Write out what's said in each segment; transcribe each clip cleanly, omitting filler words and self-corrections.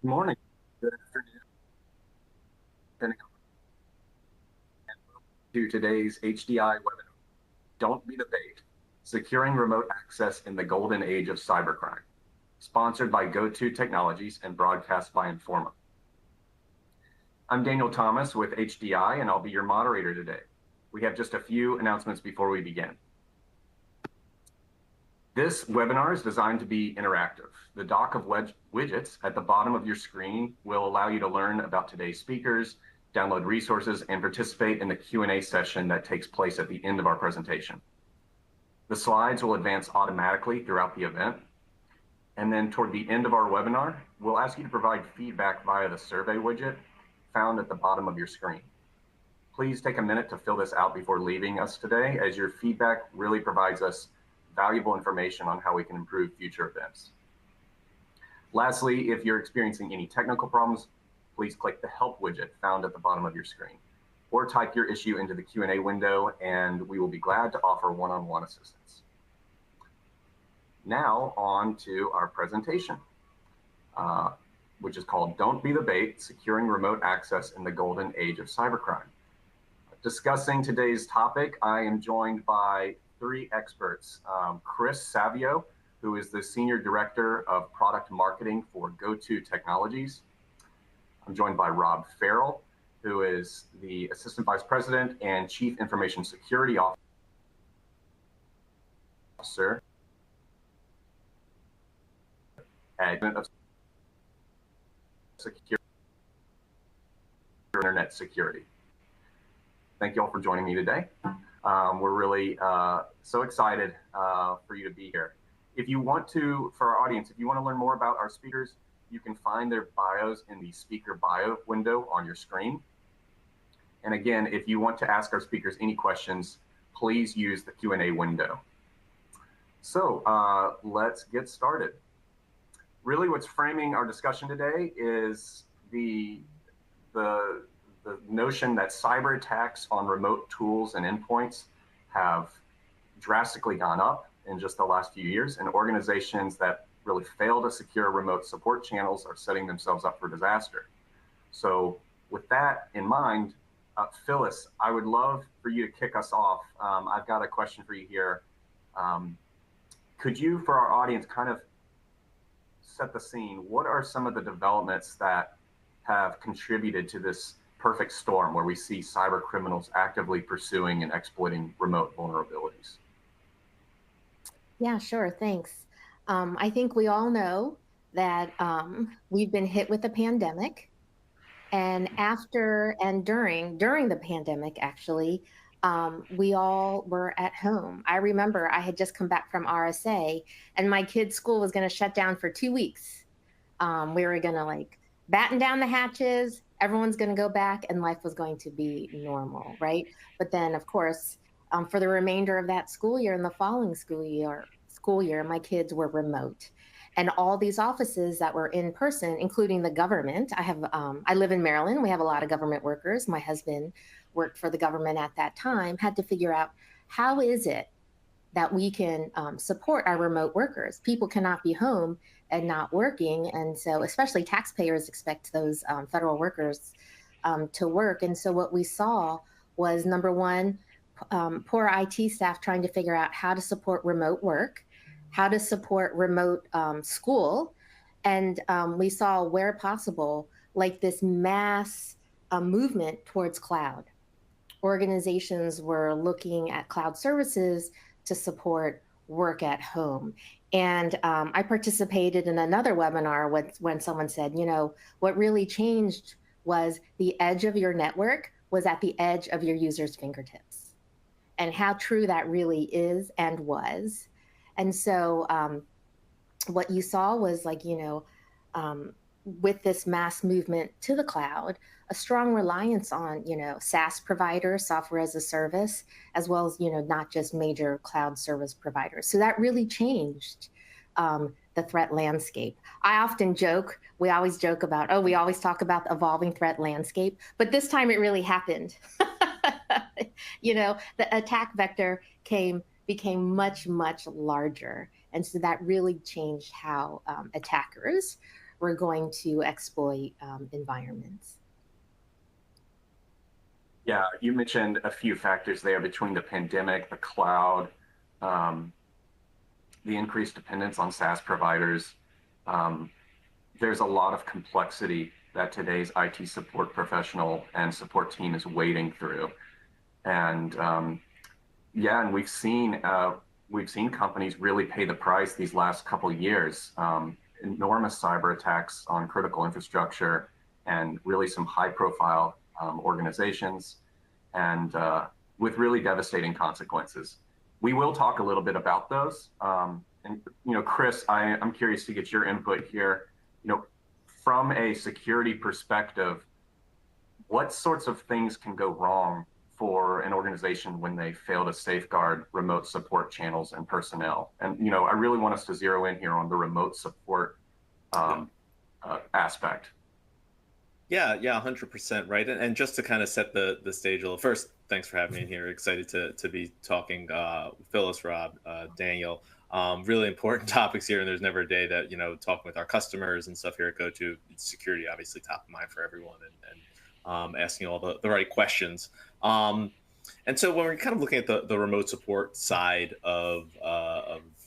Good morning, good afternoon, depending on to today's HDI webinar. Don't be the bait, securing remote access in the golden age of cybercrime, sponsored by GoTo Technologies and broadcast by Informa. I'm Daniel Thomas with HDI, and I'll be your moderator today. We have just a few announcements before we begin. This webinar is designed to be interactive. The dock of widgets at the bottom of your screen will allow you to learn about today's speakers, download resources, and participate in the Q&A session that takes place at the end of our presentation. The slides will advance automatically throughout the event. And then toward the end of our webinar, we'll ask you to provide feedback via the survey widget found at the bottom of your screen. Please take a minute to fill this out before leaving us today, as your feedback really provides us valuable information on how we can improve future events. Lastly, if you're experiencing any technical problems, please click the help widget found at the bottom of your screen, or type your issue into the Q&A window, and we will be glad to offer one-on-one assistance. Now on to our presentation, which is called Don't Be the Bait, Securing Remote Access in the Golden Age of Cybercrime. Discussing today's topic, I am joined by three experts. Chris Savio, who is the Senior Director of Product Marketing for GoTo Technologies. I'm joined by Rob Farrell, who is the Assistant Vice President and Chief Information Security Officer at Internet Security. Thank you all for joining me today. We're really so excited for you to be here. If you want to, for our audience, if you want to learn more about our speakers, you can find their bios in the speaker bio window on your screen. And again, if you want to ask our speakers any questions, please use the Q&A window. So let's get started. Really what's framing our discussion today is the notion that cyber attacks on remote tools and endpoints have drastically gone up in just the last few years, and organizations that really fail to secure remote support channels are setting themselves up for disaster. So with that in mind, Phyllis, I would love for you to kick us off. I've got a question for you here. Could you, for our audience, kind of set the scene? What are some of the developments that have contributed to this perfect storm where we see cyber criminals actively pursuing and exploiting remote vulnerabilities? Yeah, sure. Thanks. I think we all know that we've been hit with a pandemic, and after and during the pandemic, actually, we all were at home. I remember I had just come back from RSA, and my kid's school was going to shut down for 2 weeks. We were going to batten down the hatches. Everyone's going to go back, and life was going to be normal, right? But then, of course, for the remainder of that school year and the following school year, my kids were remote. And all these offices that were in person, including the government, I live in Maryland. We have a lot of government workers. My husband worked for the government at that time, had to figure out how is it that we can support our remote workers. People cannot be home and not working. And so especially taxpayers expect those federal workers to work. And so what we saw was, number one, poor IT staff trying to figure out how to support remote work, how to support remote school. And we saw, where possible, this mass movement towards cloud. Organizations were looking at cloud services to support work at home. And I participated in another webinar when someone said, what really changed was the edge of your network was at the edge of your user's fingertips, and how true that really is and was. And so what you saw was with this mass movement to the cloud, a strong reliance on, SaaS providers, software as a service, as well as, not just major cloud service providers. So that really changed the threat landscape. I often joke, we always joke about, we always talk about the evolving threat landscape, but this time it really happened. The attack vector became much, much larger. And so that really changed how attackers we're going to exploit environments. Yeah, you mentioned a few factors there between the pandemic, the cloud, um, the increased dependence on SaaS providers. Um, there's a lot of complexity that today's IT support professional and support team is wading through. And yeah, and we've seen companies really pay the price these last couple of years. Enormous cyber attacks on critical infrastructure, and really some high-profile organizations, and with really devastating consequences. We will talk a little bit about those. And Chris, I'm curious to get your input here. From a security perspective, what sorts of things can go wrong for an organization when they fail to safeguard remote support channels and personnel? And I really want us to zero in here on the remote support aspect. Yeah, 100%, right. And just to kind of set the stage a little, first, thanks for having me in here. Excited to be talking, Phyllis, Rob, Daniel. Really important topics here, and there's never a day that talking with our customers and stuff here at GoTo, security obviously top of mind for everyone, and asking all the right questions. And so when we're kind of looking at the remote support side of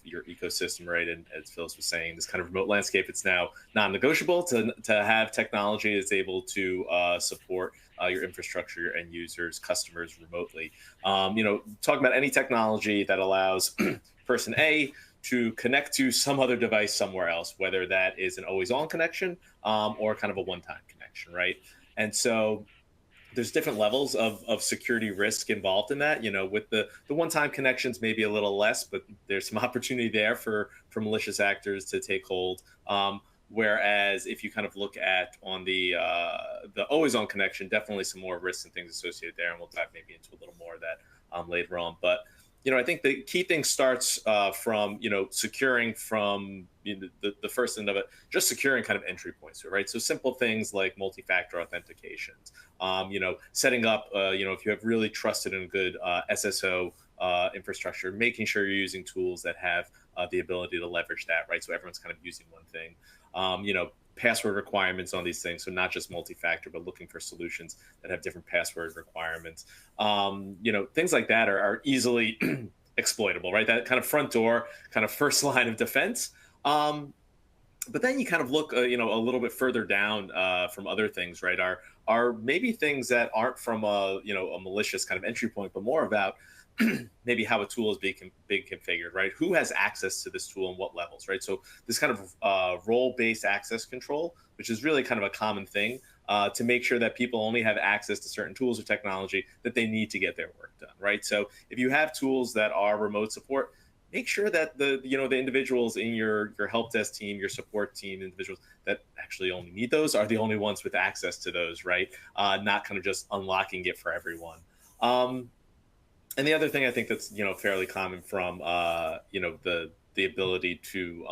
your ecosystem, right, and as Phyllis was saying, this kind of remote landscape, it's now non-negotiable to have technology that's able to support your infrastructure, your end users, customers remotely. Talking about any technology that allows person A to connect to some other device somewhere else, whether that is an always-on connection or kind of a one-time connection, right? And so there's different levels of security risk involved in that. With the one-time connections, maybe a little less, but there's some opportunity there for malicious actors to take hold. Whereas if you kind of look at on the always-on connection, definitely some more risks and things associated there, and we'll dive maybe into a little more of that later on. But I think the key thing starts from securing from the first end of it, just securing kind of entry points, right? So simple things like multi-factor authentications, setting up, if you have really trusted and good SSO infrastructure, making sure you're using tools that have the ability to leverage that, right? So everyone's kind of using one thing. Password requirements on these things. So not just multi-factor, but looking for solutions that have different password requirements. Things like that are easily exploitable, right? That kind of front door, kind of first line of defense. But then you kind of look, a little bit further down from other things, right? Are maybe things that aren't from a malicious kind of entry point, but more about maybe how a tool is being configured, right? Who has access to this tool and what levels, right? So this kind of role-based access control, which is really kind of a common thing to make sure that people only have access to certain tools or technology that they need to get their work done, right? So if you have tools that are remote support, make sure that the individuals in your help desk team, your support team, individuals that actually only need those are the only ones with access to those, right? Not kind of just unlocking it for everyone. And the other thing I think that's fairly common from the ability to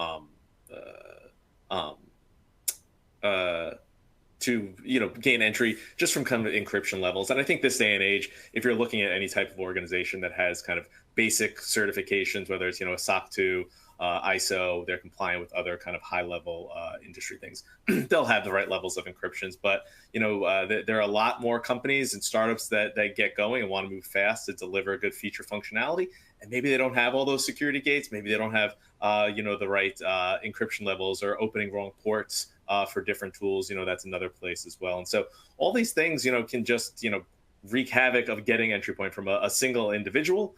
gain entry just from kind of encryption levels. And I think this day and age, if you're looking at any type of organization that has kind of basic certifications, whether it's a SOC 2, ISO, they're compliant with other kind of high level industry things, they'll have the right levels of encryptions. But there are a lot more companies and startups that get going and want to move fast to deliver good feature functionality, and maybe they don't have all those security gates, maybe they don't have the right encryption levels, or opening wrong ports for different tools. That's another place as well. And so all these things can just wreak havoc of getting entry point from a single individual,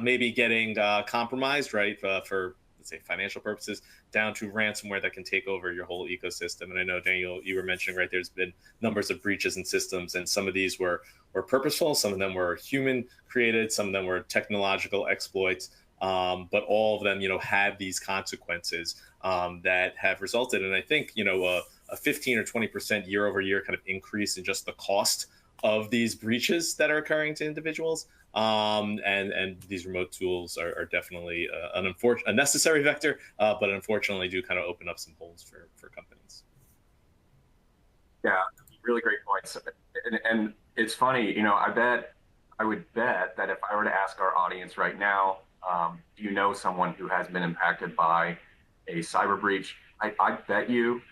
maybe getting compromised, right, for let's say financial purposes, down to ransomware that can take over your whole ecosystem. And I know, Daniel, you were mentioning, right, there's been numbers of breaches in systems, and some of these were purposeful, some of them were human created, some of them were technological exploits, but all of them had these consequences that have resulted in, I think, a 15 or 20% year over year kind of increase in just the cost of these breaches that are occurring to individuals. And these remote tools are definitely a necessary vector, but unfortunately do kind of open up some holes for companies. Yeah, really great points. And it's funny, I would bet that if I were to ask our audience right now, do you know someone who has been impacted by a cyber breach? I bet you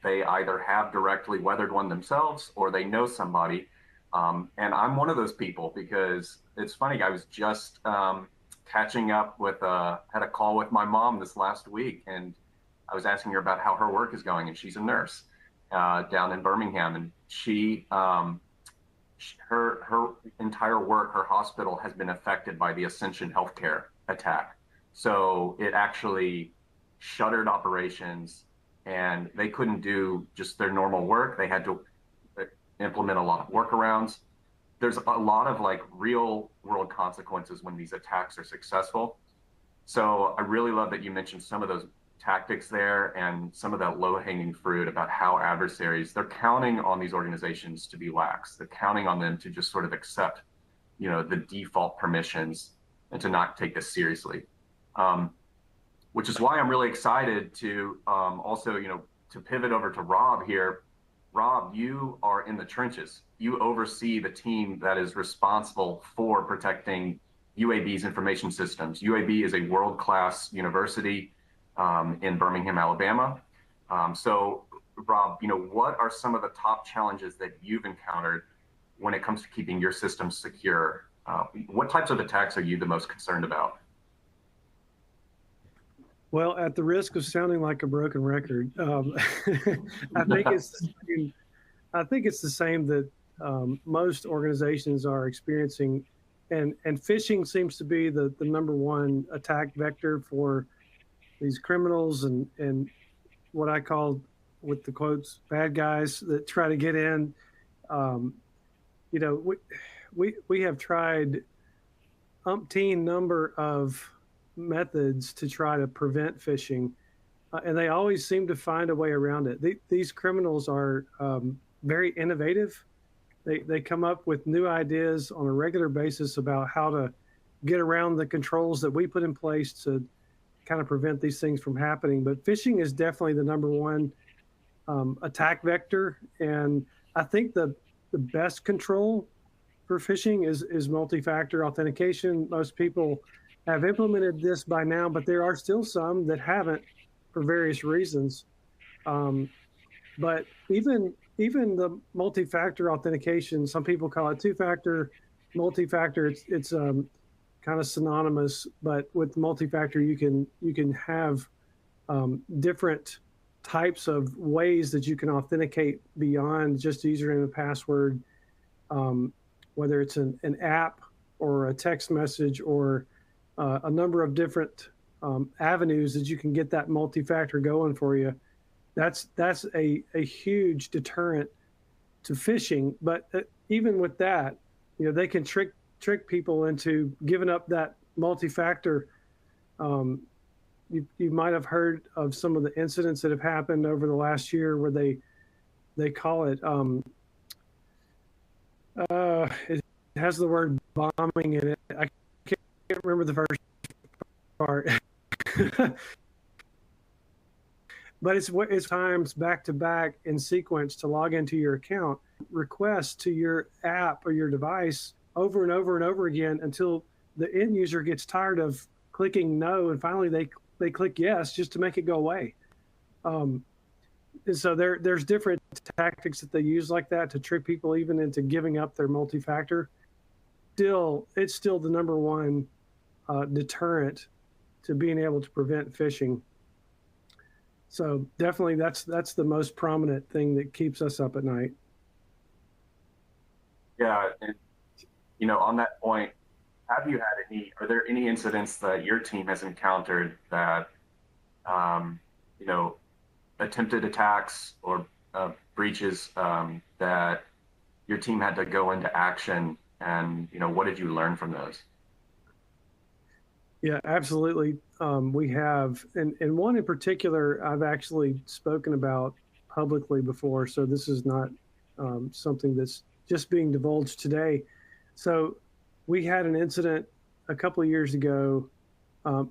They either have directly weathered one themselves or they know somebody. And I'm one of those people because it's funny. I was just catching up with, had a call with my mom this last week, and I was asking her about how her work is going, and she's a nurse down in Birmingham, and her entire work, her hospital has been affected by the Ascension Healthcare attack. So it actually shuttered operations, and they couldn't do just their normal work. They had to implement a lot of workarounds. There's a lot of like real world consequences when these attacks are successful. So I really love that you mentioned some of those tactics there and some of that low-hanging fruit about how adversaries, they're counting on these organizations to be lax. They're counting on them to just sort of accept, the default permissions and to not take this seriously. Which is why I'm really excited to also, to pivot over to Rob here. Rob, you are in the trenches. You oversee the team that is responsible for protecting UAB's information systems. UAB is a world-class university in Birmingham, Alabama. So, Rob, what are some of the top challenges that you've encountered when it comes to keeping your systems secure? What types of attacks are you the most concerned about? Well, at the risk of sounding like a broken record, I think it's the same that most organizations are experiencing, and phishing seems to be the number one attack vector for these criminals and what I call, with the quotes, bad guys that try to get in. We have tried umpteen number of methods to try to prevent phishing, and they always seem to find a way around it. These criminals are very innovative. They come up with new ideas on a regular basis about how to get around the controls that we put in place to kind of prevent these things from happening. But phishing is definitely the number one attack vector, and I think the best control for phishing is multi-factor authentication. Most people have implemented this by now, but there are still some that haven't for various reasons. But even the multi-factor authentication, some people call it two-factor, multi-factor. It's kind of synonymous, but with multi-factor, you can have different types of ways that you can authenticate beyond just username and password, whether it's an app or a text message or a number of different avenues that you can get that multi-factor going for you. That's a huge deterrent to phishing. But even with that, they can trick people into giving up that multi-factor. You might have heard of some of the incidents that have happened over the last year where they call it, it has the word bombing in it. I can't remember the first part. But it's times back to back in sequence to log into your account, requests to your app or your device over and over and over again until the end user gets tired of clicking no, and finally they click yes just to make it go away. And so there's different tactics that they use like that to trick people even into giving up their multi-factor. It's still the number one deterrent to being able to prevent phishing. So definitely that's the most prominent thing that keeps us up at night. Yeah, and on that point, are there any incidents that your team has encountered that, attempted attacks or breaches that your team had to go into action, and what did you learn from those? Yeah, absolutely. We have, and one in particular I've actually spoken about publicly before, so this is not something that's just being divulged today. So we had an incident a couple of years ago,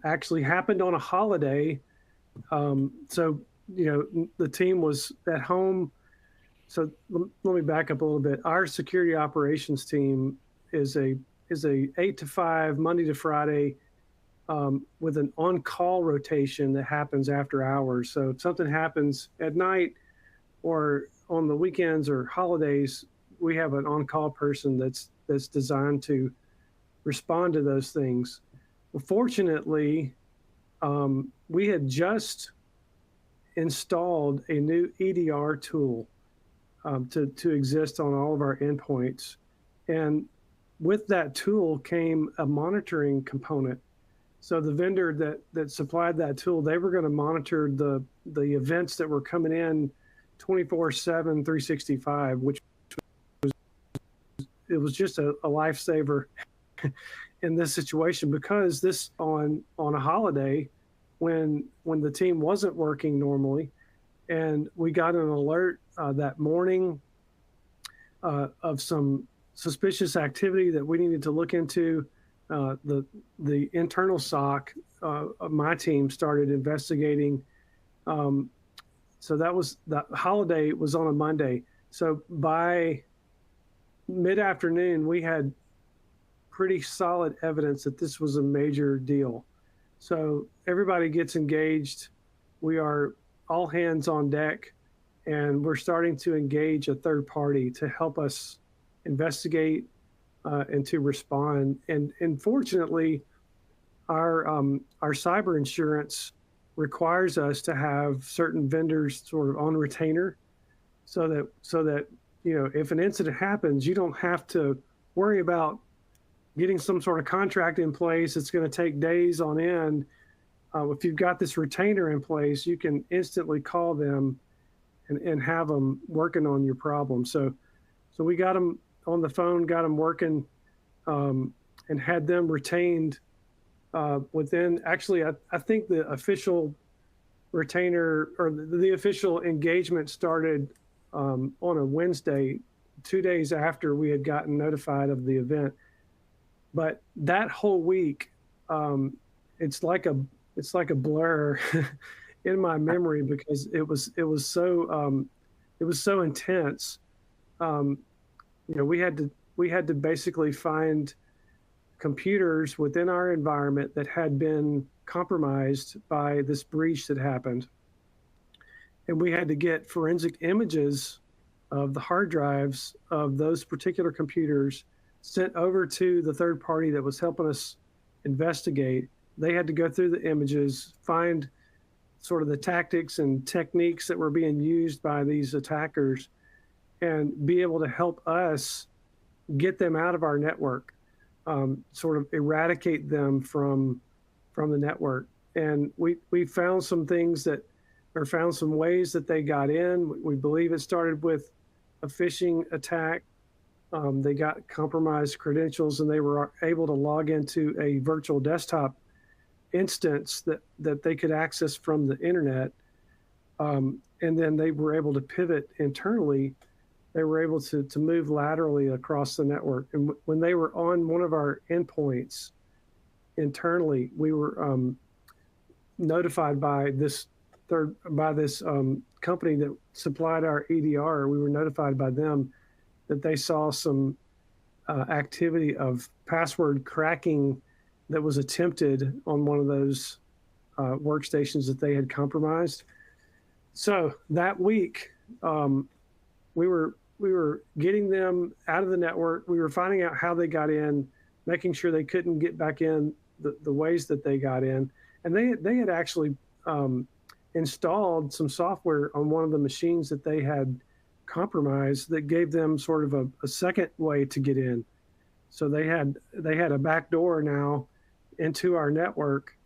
actually happened on a holiday. So, the team was at home. So let me back up a little bit. Our security operations team is a 8 to 5, Monday to Friday, with an on-call rotation that happens after hours. So if something happens at night or on the weekends or holidays, we have an on-call person that's designed to respond to those things. Well, fortunately, we had just installed a new EDR tool to exist on all of our endpoints. And with that tool came a monitoring component. So the vendor that supplied that tool, they were going to monitor the events that were coming in 24/7, 365, which was just a lifesaver in this situation, because this on a holiday when the team wasn't working normally, and we got an alert that morning of some suspicious activity that we needed to look into. The internal SOC of my team started investigating. So that holiday was on a Monday. So by mid-afternoon, we had pretty solid evidence that this was a major deal. So everybody gets engaged. We are all hands on deck, and we're starting to engage a third party to help us investigate and to respond. And fortunately, our cyber insurance requires us to have certain vendors sort of on retainer, so that if an incident happens, you don't have to worry about getting some sort of contract in place. It's going to take days on end. If you've got this retainer in place, you can instantly call them and have them working on your problem. So we got them on the phone, got them working, and had them retained within, actually, I think the official retainer or the official engagement started on a Wednesday, 2 days after we had gotten notified of the event. But that whole week, it's like a blur in my memory, because it was so intense. We had to basically find computers within our environment that had been compromised by this breach that happened, and we had to get forensic images of the hard drives of those particular computers sent over to the third party that was helping us investigate. They had to go through the images, find sort of the tactics and techniques that were being used by these attackers, and be able to help us get them out of our network, sort of eradicate them from the network. And we found some things found some ways that they got in. We believe it started with a phishing attack. They got compromised credentials, and they were able to log into a virtual desktop instance that they could access from the internet. And then they were able to pivot internally. They were able to move laterally across the network. And when they were on one of our endpoints internally, we were notified by this company that supplied our EDR. We were notified by them that they saw some activity of password cracking that was attempted on one of those workstations that they had compromised. So that week, we were getting them out of the network. We were finding out how they got in, making sure they couldn't get back in the ways that they got in. And they had actually installed some software on one of the machines that they had compromised that gave them sort of a second way to get in. So they had a back door now into our network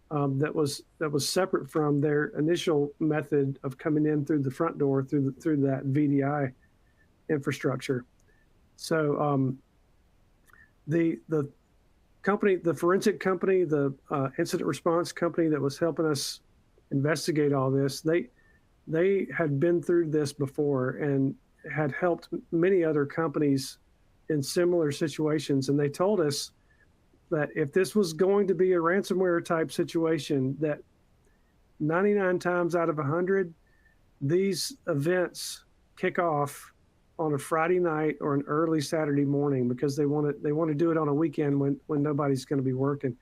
that was separate from their initial method of coming in through the front door through that VDI infrastructure. So the company, the forensic company, the incident response company that was helping us investigate all this, they had been through this before and had helped many other companies in similar situations. And they told us that if this was going to be a ransomware type situation, that 99 times out of 100, these events kick off on a Friday night or an early Saturday morning, because they want to do it on a weekend when nobody's going to be working.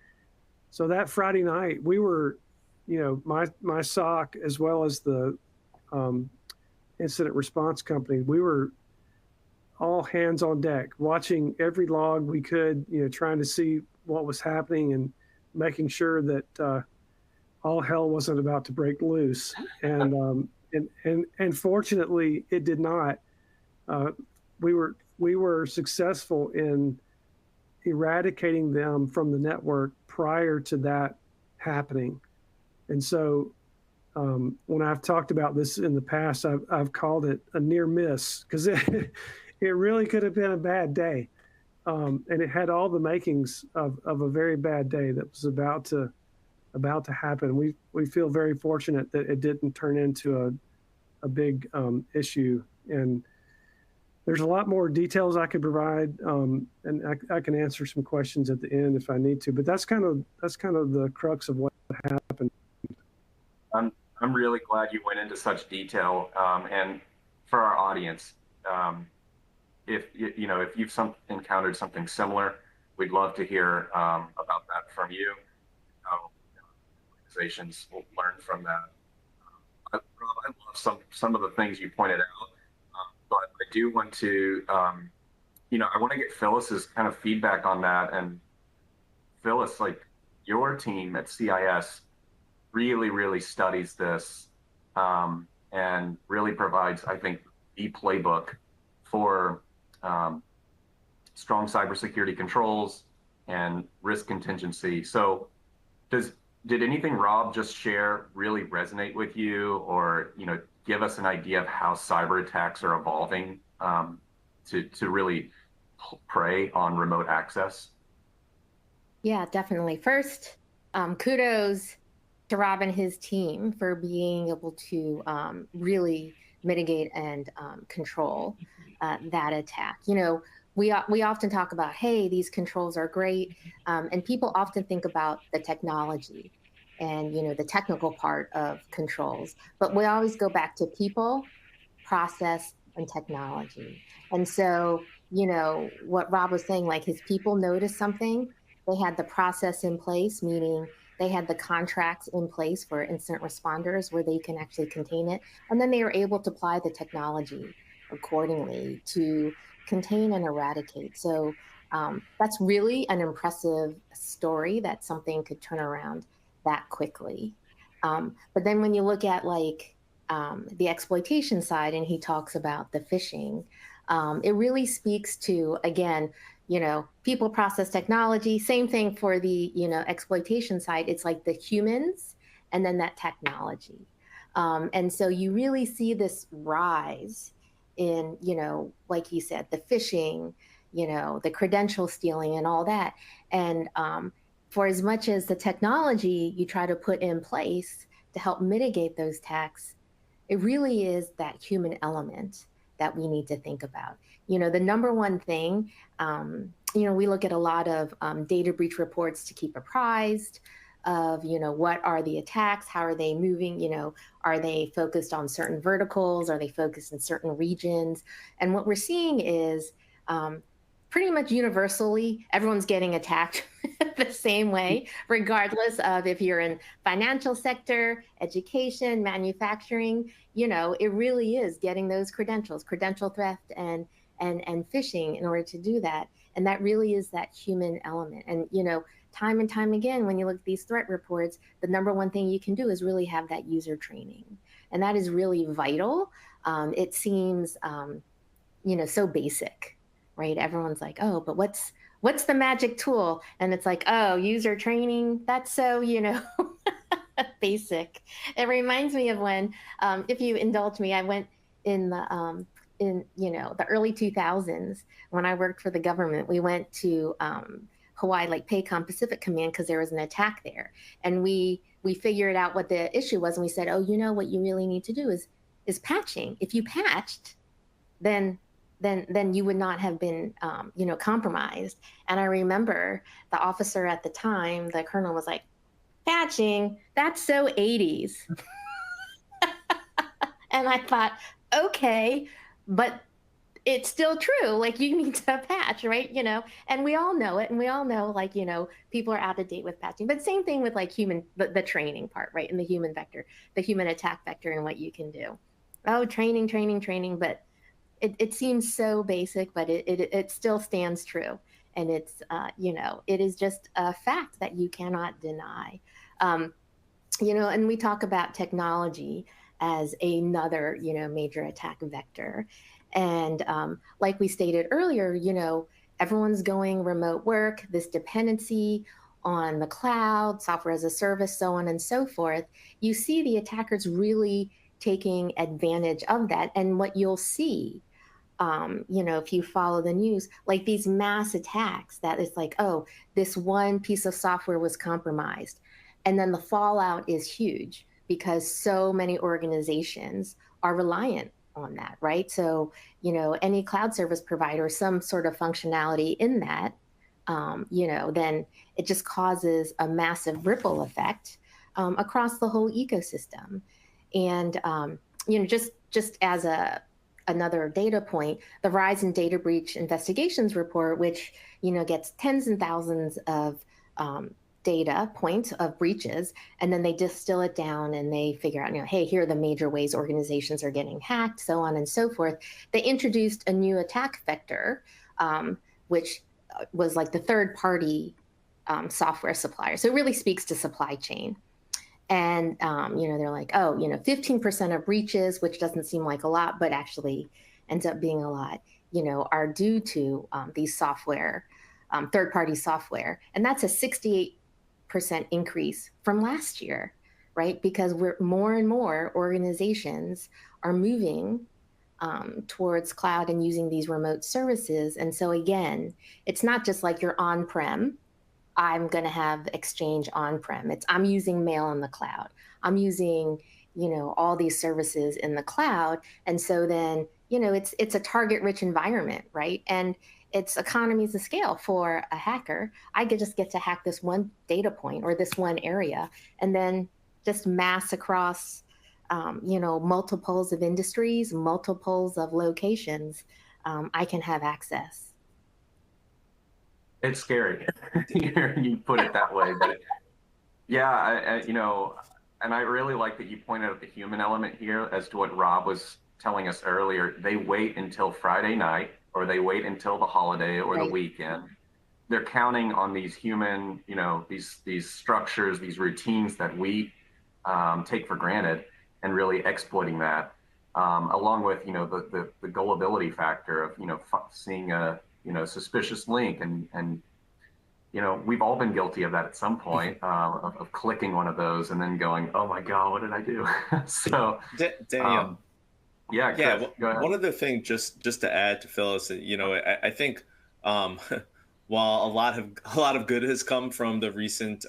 So that Friday night, we were, my SOC as well as the incident response company, we were all hands on deck, watching every log we could, trying to see what was happening and making sure that all hell wasn't about to break loose. And fortunately, it did not. We were successful in eradicating them from the network prior to that happening. And so when I've talked about this in the past, I've called it a near miss, because it really could have been a bad day. And it had all the makings of a very bad day that was about to happen. We feel very fortunate that it didn't turn into a big issue. And there's a lot more details I could provide, and I can answer some questions at the end if I need to. But that's kind of the crux of what happened. I'm really glad you went into such detail. And for our audience, if you've encountered something similar, we'd love to hear about that from you. How organizations will learn from that. Rob, I love some of the things you pointed out, but I do want to, I want to get Phyllis's kind of feedback on that. And Phyllis, like, your team at CIS really, really studies this, and really provides, I think, the playbook for strong cybersecurity controls and risk contingency. So did anything Rob just share really resonate with you, or give us an idea of how cyber attacks are evolving to really prey on remote access? Yeah, definitely. First, kudos to Rob and his team for being able to really mitigate and control that attack. We often talk about, hey, these controls are great, and people often think about the technology and the technical part of controls, but we always go back to people, process, and technology. And so what Rob was saying, like, his people noticed something, they had the process in place, meaning they had the contracts in place for incident responders where they can actually contain it, and then they were able to apply the technology accordingly to contain and eradicate. So that's really an impressive story that something could turn around that quickly. But then when you look at the exploitation side, and he talks about the phishing, it really speaks to, again, people, process, technology. Same thing for the exploitation side. It's like the humans and then that technology. And so you really see this rise in, like he said, the phishing, the credential stealing and all that. And for as much as the technology you try to put in place to help mitigate those attacks, it really is that human element that we need to think about. The number one thing, we look at a lot of data breach reports to keep apprised of, what are the attacks? How are they moving? Are they focused on certain verticals? Are they focused in certain regions? And what we're seeing is pretty much universally, everyone's getting attacked the same way, regardless of if you're in financial sector, education, manufacturing. It really is getting those credentials, credential theft and phishing in order to do that. And that really is that human element. And, time and time again, when you look at these threat reports, the number one thing you can do is really have that user training. And that is really vital. It seems, so basic, right? Everyone's like, oh, but what's the magic tool? And it's like, oh, user training. That's so, basic. It reminds me of when, if you indulge me, I went in the the early 2000s when I worked for the government. We went to Hawaii, like PACOM Pacific Command, because there was an attack there, and we figured out what the issue was, and we said, oh, what you really need to do is patching. If you patched, then you would not have been compromised. And I remember the officer at the time, the colonel, was like, patching, that's so 80s. And I thought, okay, but it's still true. Like you need to patch, right? And we all know it. And we all know, like, people are out of date with patching. But same thing with like the training part, right? And the human vector, the human attack vector, and what you can do. Oh, training, training, training. But it seems so basic, but it still stands true. And it is just a fact that you cannot deny. Um, and we talk about technology as another, major attack vector. And like we stated earlier, everyone's going remote work, this dependency on the cloud, software as a service, so on and so forth. You see the attackers really taking advantage of that. And what you'll see, if you follow the news, like these mass attacks that it's like, oh, this one piece of software was compromised. And then the fallout is huge because so many organizations are reliant on that, right? So, any cloud service provider, some sort of functionality in that, then it just causes a massive ripple effect across the whole ecosystem. And, just as another data point, the rise in data breach investigations report, which gets tens and thousands of data points of breaches, and then they distill it down and they figure out, hey, here are the major ways organizations are getting hacked, so on and so forth. They introduced a new attack vector, which was like the third-party software supplier. So it really speaks to supply chain. And, they're like, 15% of breaches, which doesn't seem like a lot, but actually ends up being a lot, are due to these software, third-party software. And that's a 68% increase from last year, right? Because more and more organizations are moving towards cloud and using these remote services. And so again, it's not just like you're on-prem. I'm going to have Exchange on-prem. I'm using mail in the cloud. I'm using, all these services in the cloud. And so then, it's a target-rich environment, right? And it's economies of scale for a hacker. I could just get to hack this one data point or this one area, and then just mass across, multiples of industries, multiples of locations. I can have access. It's scary. You put it that way, but yeah, and I really like that you pointed out the human element here as to what Rob was telling us earlier. They wait until Friday night, or they wait until the holiday or the weekend. They're counting on these human, these structures, these routines that we take for granted, and really exploiting that, along with the gullibility factor of seeing a suspicious link, and we've all been guilty of that at some point, of clicking one of those and then going, oh my God, what did I do? So Daniel, yeah, Chris, go ahead. One other thing, just to add to Phyllis, I think while a lot of good has come from the recent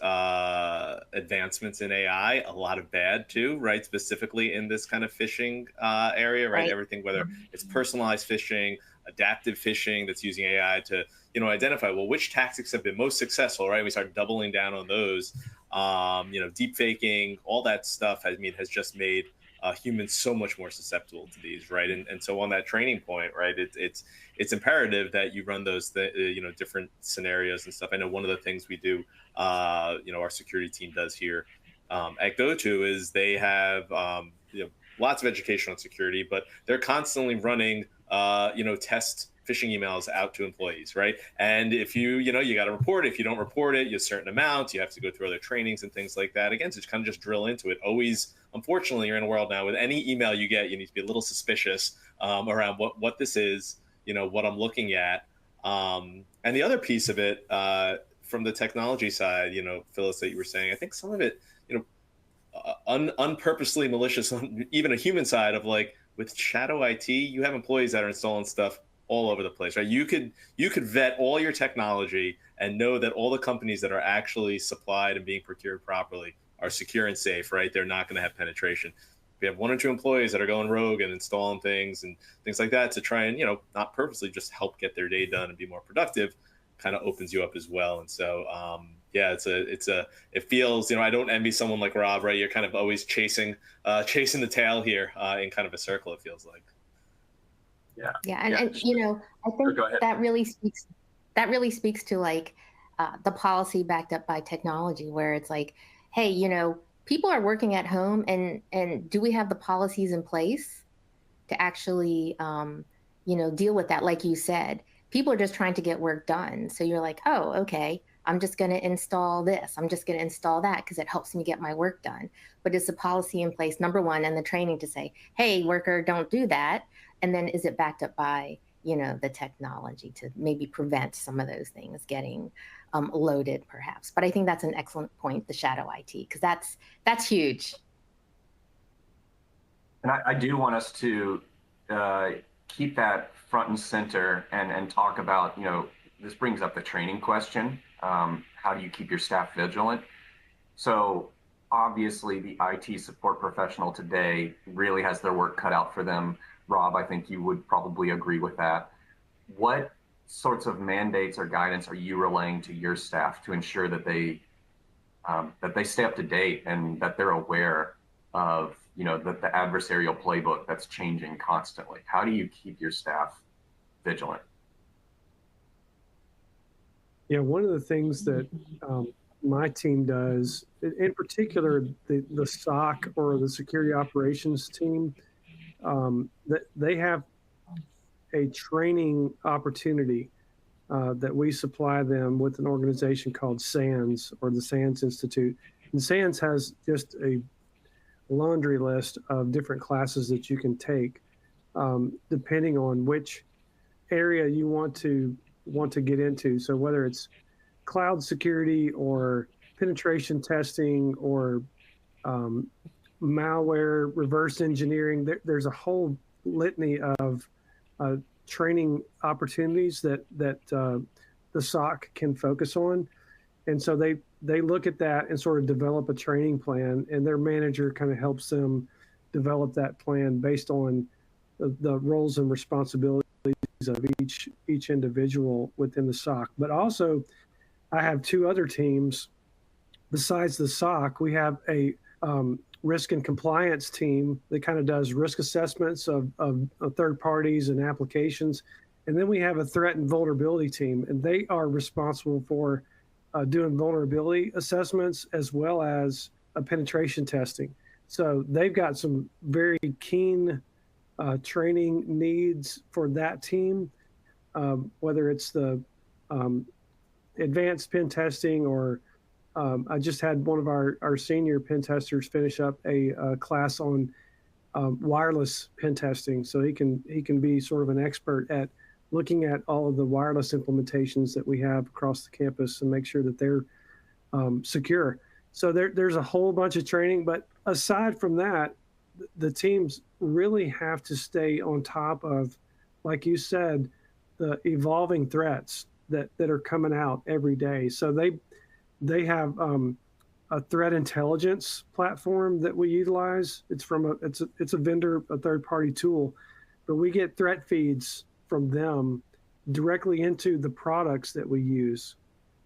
advancements in AI, a lot of bad too, right? Specifically in this kind of phishing area, right? Everything, whether it's personalized phishing, adaptive phishing that's using AI to, identify, well, which tactics have been most successful, right? We start doubling down on those. Deep faking, all that stuff, has just made humans so much more susceptible to these, right? And so on that training point, right, it's imperative that you run those different scenarios and stuff. I know one of the things we do, our security team does here at GoTo is they have lots of education on security, but they're constantly running test phishing emails out to employees, right? And if you got to report it. If you don't report it, you have a certain amount. You have to go through other trainings and things like that. Again, to kind of just drill into it. Always, unfortunately, you're in a world now with any email you get, you need to be a little suspicious around what this is, what I'm looking at. And the other piece of it, from the technology side, Phyllis, that you were saying, I think some of it, unpurposely malicious on even a human side of like with shadow IT, you have employees that are installing stuff all over the place, right? You could vet all your technology and know that all the companies that are actually supplied and being procured properly are secure and safe, right? They're not going to have penetration. If you have one or two employees that are going rogue and installing things and things like that to try and, not purposely, just help get their day done and be more productive, kind of opens you up as well. And so, yeah, it feels, I don't envy someone like Rob, right? You're kind of always chasing the tail here in kind of a circle, it feels like. Yeah. Yeah, and I think Go ahead. that really speaks to like the policy backed up by technology, where it's like, hey, people are working at home, and do we have the policies in place to actually, deal with that? Like you said, people are just trying to get work done. So you're like, oh, okay, I'm just going to install this. I'm just going to install that because it helps me get my work done. But is the policy in place, number one, and the training to say, hey, worker, don't do that? And then is it backed up by, the technology to maybe prevent some of those things getting loaded, perhaps? But I think that's an excellent point, the shadow IT, because that's huge. And I do want us to keep that front and center and talk about, this brings up the training question. How do you keep your staff vigilant? So obviously the IT support professional today really has their work cut out for them. Rob, I think you would probably agree with that. What sorts of mandates or guidance are you relaying to your staff to ensure that they stay up to date and that they're aware of the adversarial playbook that's changing constantly? How do you keep your staff vigilant? Yeah, one of the things that my team does, in particular, the SOC or the security operations team, that they have a training opportunity that we supply them with an organization called SANS, or the SANS Institute. And SANS has just a laundry list of different classes that you can take, depending on which area you want to get into. So whether it's cloud security or penetration testing or malware reverse engineering, there's a whole litany of training opportunities that the SOC can focus on. And so they look at that and sort of develop a training plan, and their manager kind of helps them develop that plan based on the roles and responsibilities of each individual within the SOC. But also, I have two other teams besides the SOC. We have a risk and compliance team that kind of does risk assessments of third parties and applications. And then we have a threat and vulnerability team, and they are responsible for doing vulnerability assessments as well as penetration testing. So they've got some very keen training needs for that team, whether it's the advanced pen testing or I just had one of our senior pen testers finish up a class on wireless pen testing, so he can be sort of an expert at looking at all of the wireless implementations that we have across the campus and make sure that they're secure. So there's a whole bunch of training, but aside from that, the teams really have to stay on top of, like you said, the evolving threats that are coming out every day. So they have a threat intelligence platform that we utilize. It's a vendor, a third party tool, but we get threat feeds from them directly into the products that we use.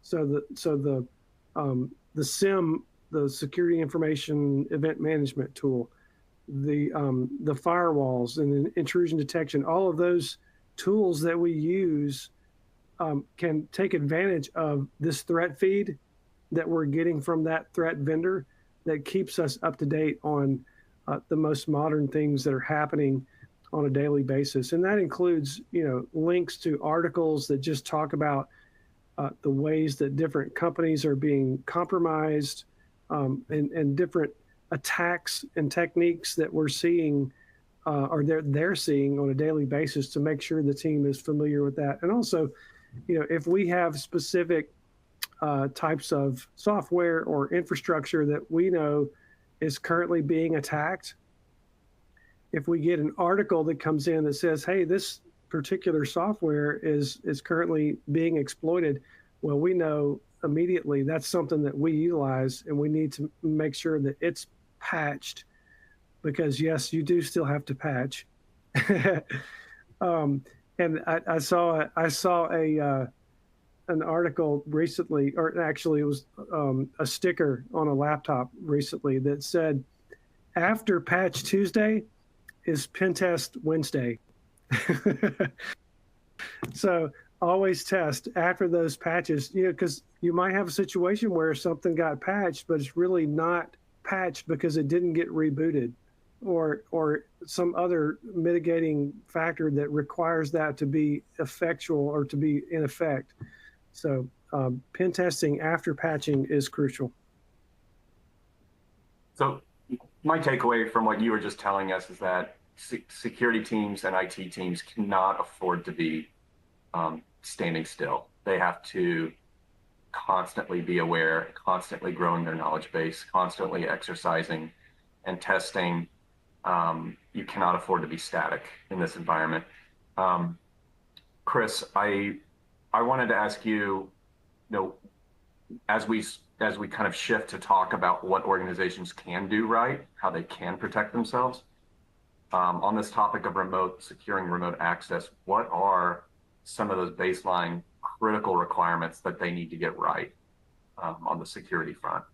So the SIM, the security information event management tool, the firewalls and intrusion detection, all of those tools that we use can take advantage of this threat feed that we're getting from that threat vendor that keeps us up to date on the most modern things that are happening on a daily basis. And that includes, links to articles that just talk about the ways that different companies are being compromised, and different attacks and techniques that we're seeing or they're seeing on a daily basis, to make sure the team is familiar with that. And also, if we have specific types of software or infrastructure that we know is currently being attacked, if we get an article that comes in that says, hey, this particular software is currently being exploited, well, we know immediately that's something that we utilize, and we need to make sure that it's patched, because yes, you do still have to patch. And I saw an article recently, or actually it was a sticker on a laptop recently that said, after Patch Tuesday is Pen Test Wednesday. So always test after those patches, because you might have a situation where something got patched, but it's really not patched because it didn't get rebooted, or some other mitigating factor that requires that to be effectual or to be in effect. So pen testing after patching is crucial. So my takeaway from what you were just telling us is that security teams and IT teams cannot afford to be standing still. They have to constantly be aware, constantly growing their knowledge base, constantly exercising and testing. You cannot afford to be static in this environment. Chris, I wanted to ask you, as we kind of shift to talk about what organizations can do right, how they can protect themselves, on this topic of securing remote access, what are some of those baseline critical requirements that they need to get right on the security front?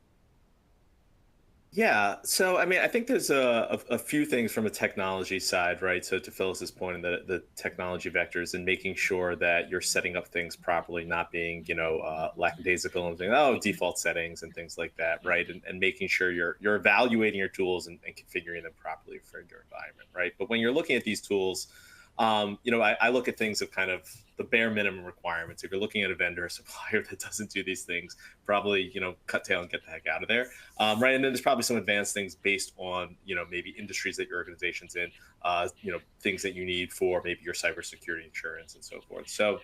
Yeah, so I mean, I think there's a few things from a technology side, right? So to Phyllis's point, in the technology vectors and making sure that you're setting up things properly, not being, lackadaisical and saying, oh, default settings and things like that, right? And making sure you're evaluating your tools and configuring them properly for your environment, right? But when you're looking at these tools, I look at things of kind of the bare minimum requirements. If you're looking at a vendor or supplier that doesn't do these things, probably, cut tail and get the heck out of there. Right. And then there's probably some advanced things based on, maybe industries that your organization's in, things that you need for maybe your cybersecurity insurance and so forth. So,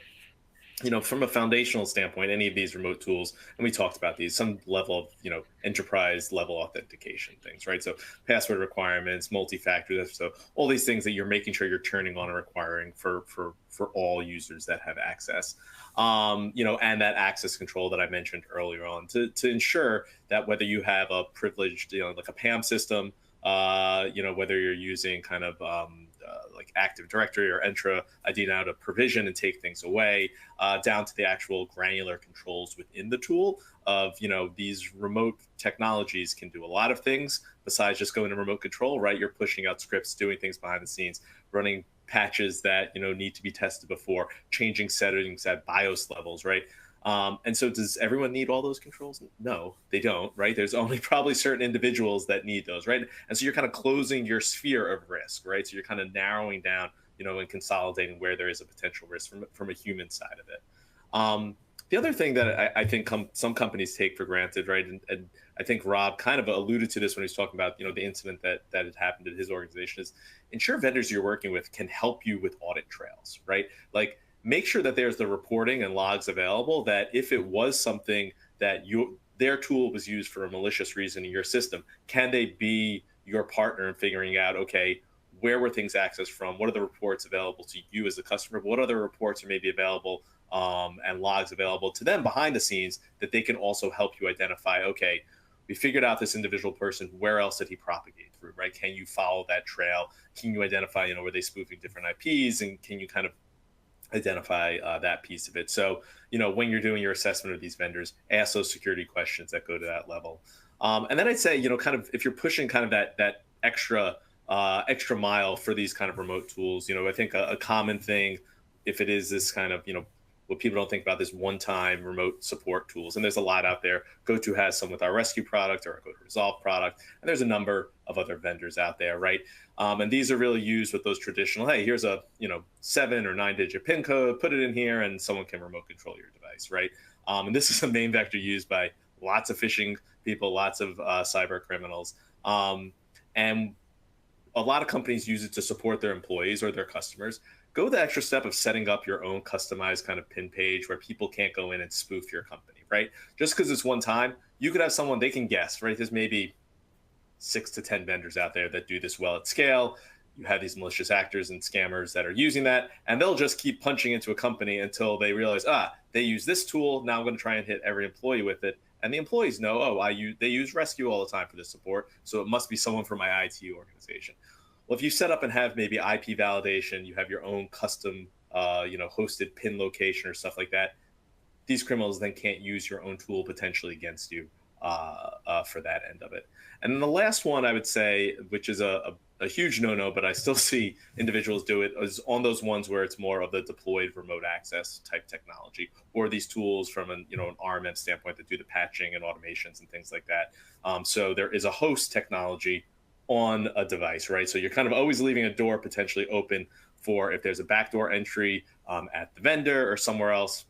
from a foundational standpoint, any of these remote tools, and we talked about these, some level of, enterprise level authentication things, right? So password requirements, multi-factor, so all these things that you're making sure you're turning on and requiring for all users that have access, and that access control that I mentioned earlier on to ensure that whether you have a privileged, like a PAM system, whether you're using kind of like Active Directory or Entra ID now to provision and take things away, down to the actual granular controls within the tool of, these remote technologies can do a lot of things besides just going to remote control, right? You're pushing out scripts, doing things behind the scenes, running patches that, need to be tested before, changing settings at BIOS levels, right? And so does everyone need all those controls? No, they don't, right? There's only probably certain individuals that need those, right? And so you're kind of closing your sphere of risk, right? So you're kind of narrowing down, and consolidating where there is a potential risk from a human side of it. The other thing that I think some companies take for granted, right? And I think Rob kind of alluded to this when he was talking about, the incident that had happened at his organization, is ensure vendors you're working with can help you with audit trails, right? Like, make sure that there's the reporting and logs available, that if it was something that their tool was used for a malicious reason in your system, can they be your partner in figuring out, okay, where were things accessed from? What are the reports available to you as a customer? What other reports are maybe available and logs available to them behind the scenes that they can also help you identify, okay, we figured out this individual person, where else did he propagate through, right? Can you follow that trail? Can you identify, were they spoofing different IPs? And can you kind of identify that piece of it? So, when you're doing your assessment of these vendors, ask those security questions that go to that level. And then I'd say, kind of, if you're pushing kind of that extra mile for these kind of remote tools, I think a common thing, if it is this kind of, what people don't think about, this one-time remote support tools. And there's a lot out there. GoTo has some with our Rescue product or our GoTo Resolve product. And there's a number of other vendors out there, right? And these are really used with those traditional, hey, here's a 7 or 9-digit PIN code, put it in here and someone can remote control your device, right? And this is a main vector used by lots of phishing people, lots of cyber criminals. And a lot of companies use it to support their employees or their customers. Go the extra step of setting up your own customized kind of PIN page where people can't go in and spoof your company, right? Just because it's one time, you could have someone, they can guess, right? There's maybe 6 to 10 vendors out there that do this well at scale. You have these malicious actors and scammers that are using that, and they'll just keep punching into a company until they realize, they use this tool. Now I'm going to try and hit every employee with it. And the employees know, they use Rescue all the time for this support, so it must be someone from my IT organization. Well, if you set up and have maybe IP validation, you have your own custom, hosted PIN location or stuff like that, these criminals then can't use your own tool potentially against you for that end of it. And then the last one I would say, which is a a huge no-no, but I still see individuals do it, is on those ones where it's more of the deployed remote access type technology, or these tools from an an RMM standpoint that do the patching and automations and things like that. So there is a host technology on a device, right? So you're kind of always leaving a door potentially open for if there's a backdoor entry at the vendor or somewhere else.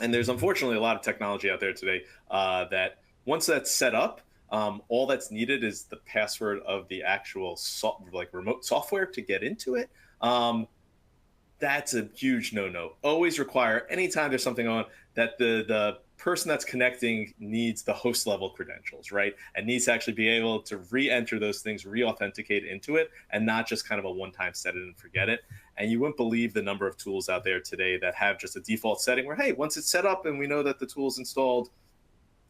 And there's unfortunately a lot of technology out there today that once that's set up, all that's needed is the password of the actual remote software to get into it. That's a huge no-no. Always require, anytime there's something on, that the person that's connecting needs the host level credentials, right? And needs to actually be able to re-enter those things, re-authenticate into it, and not just kind of a one-time set it and forget it. And you wouldn't believe the number of tools out there today that have just a default setting where, hey, once it's set up and we know that the tool's installed,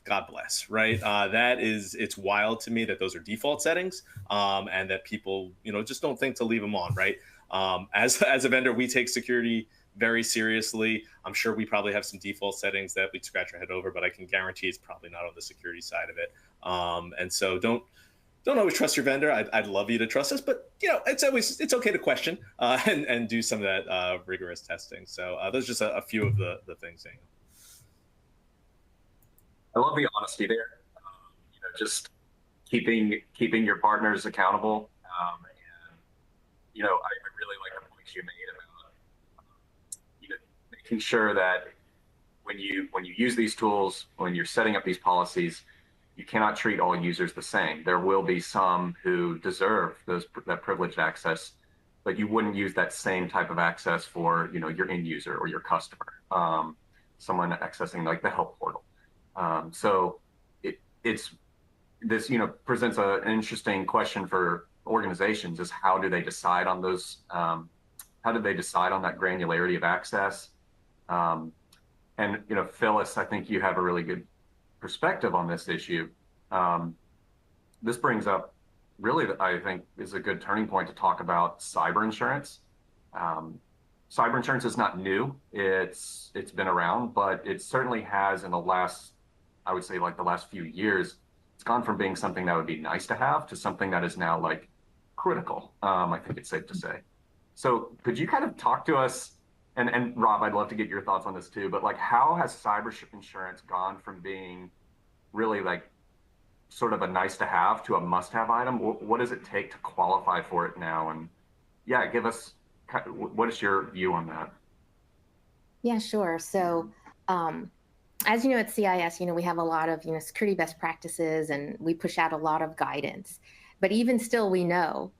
God bless, right? It's wild to me that those are default settings, and that people, just don't think to leave them on, right? As a vendor, we take security very seriously. I'm sure we probably have some default settings that we'd scratch our head over, but I can guarantee it's probably not on the security side of it. And so don't always trust your vendor. I'd love you to trust us, but it's okay to question and do some of that rigorous testing. So those are just a few of the things, Daniel. I love the honesty there. Just keeping your partners accountable. And I really like the points you made about making sure that when you use these tools, when you're setting up these policies, you cannot treat all users the same. There will be some who deserve that privileged access, but you wouldn't use that same type of access for your end user or your customer, someone accessing like the help portal. So this presents an interesting question for organizations: is how do they decide on those? How do they decide on that granularity of access? And Phyllis, I think you have a really good perspective on this issue. This brings up really, I think, is a good turning point to talk about cyber insurance. Cyber insurance is not new; it's been around, but it certainly has in the last, I would say, like the last few years, it's gone from being something that would be nice to have to something that is now like critical. I think it's safe to say. So could you kind of talk to us, and Rob, I'd love to get your thoughts on this too, but like how has cyber insurance gone from being really like sort of a nice to have to a must have item? What does it take to qualify for it now? And yeah, give us, what is your view on that? Yeah, sure. So, as you know, at CIS, we have a lot of, security best practices, and we push out a lot of guidance. But even still, we know,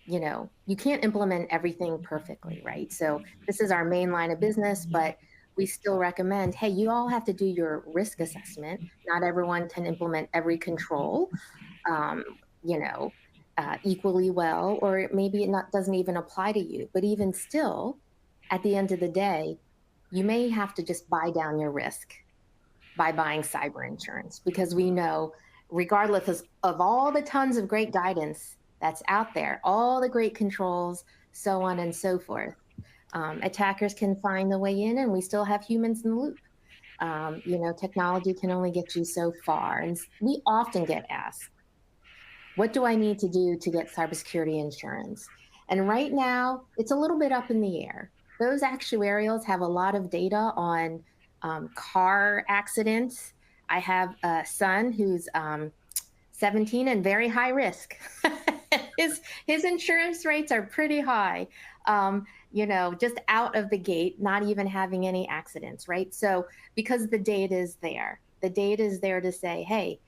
you can't implement everything perfectly, right? So this is our main line of business, but we still recommend, hey, you all have to do your risk assessment. Not everyone can implement every control, equally well, or maybe it doesn't even apply to you. But even still, at the end of the day, you may have to just buy down your risk by buying cyber insurance, because we know, regardless of all the tons of great guidance that's out there, all the great controls, so on and so forth, attackers can find the way in, and we still have humans in the loop. Technology can only get you so far. And we often get asked, what do I need to do to get cybersecurity insurance? And right now, it's a little bit up in the air. Those actuarials have a lot of data on car accidents. I have a son who's 17 and very high risk. His insurance rates are pretty high, just out of the gate, not even having any accidents, right? So because the data is there to say, hey,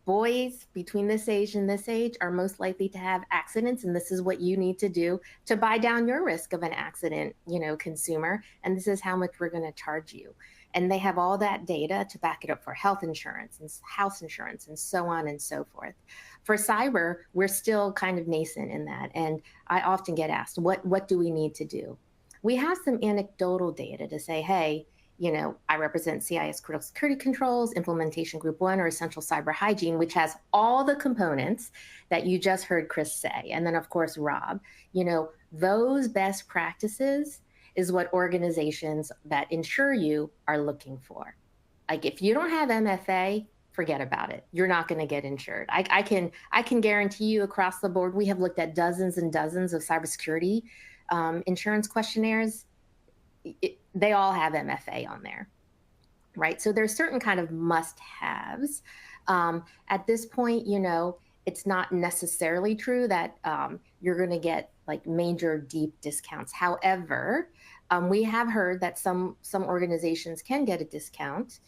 boys between this age and this age are most likely to have accidents, and this is what you need to do to buy down your risk of an accident, consumer, and this is how much we're going to charge you. And they have all that data to back it up for health insurance and house insurance and so on and so forth. For cyber, we're still kind of nascent in that, and I often get asked, what do we need to do? We have some anecdotal data to say, hey, I represent CIS Critical Security Controls, Implementation Group 1, or Essential Cyber Hygiene, which has all the components that you just heard Chris say. And then, of course, Rob, those best practices is what organizations that insure you are looking for. Like if you don't have MFA, forget about it. You're not going to get insured. I can guarantee you across the board, we have looked at dozens and dozens of cybersecurity insurance questionnaires. They all have MFA on there, right? So there's certain kind of must-haves. At this point, you know, it's not necessarily true that you're going to get like major deep discounts. However, we have heard that some organizations can get a discount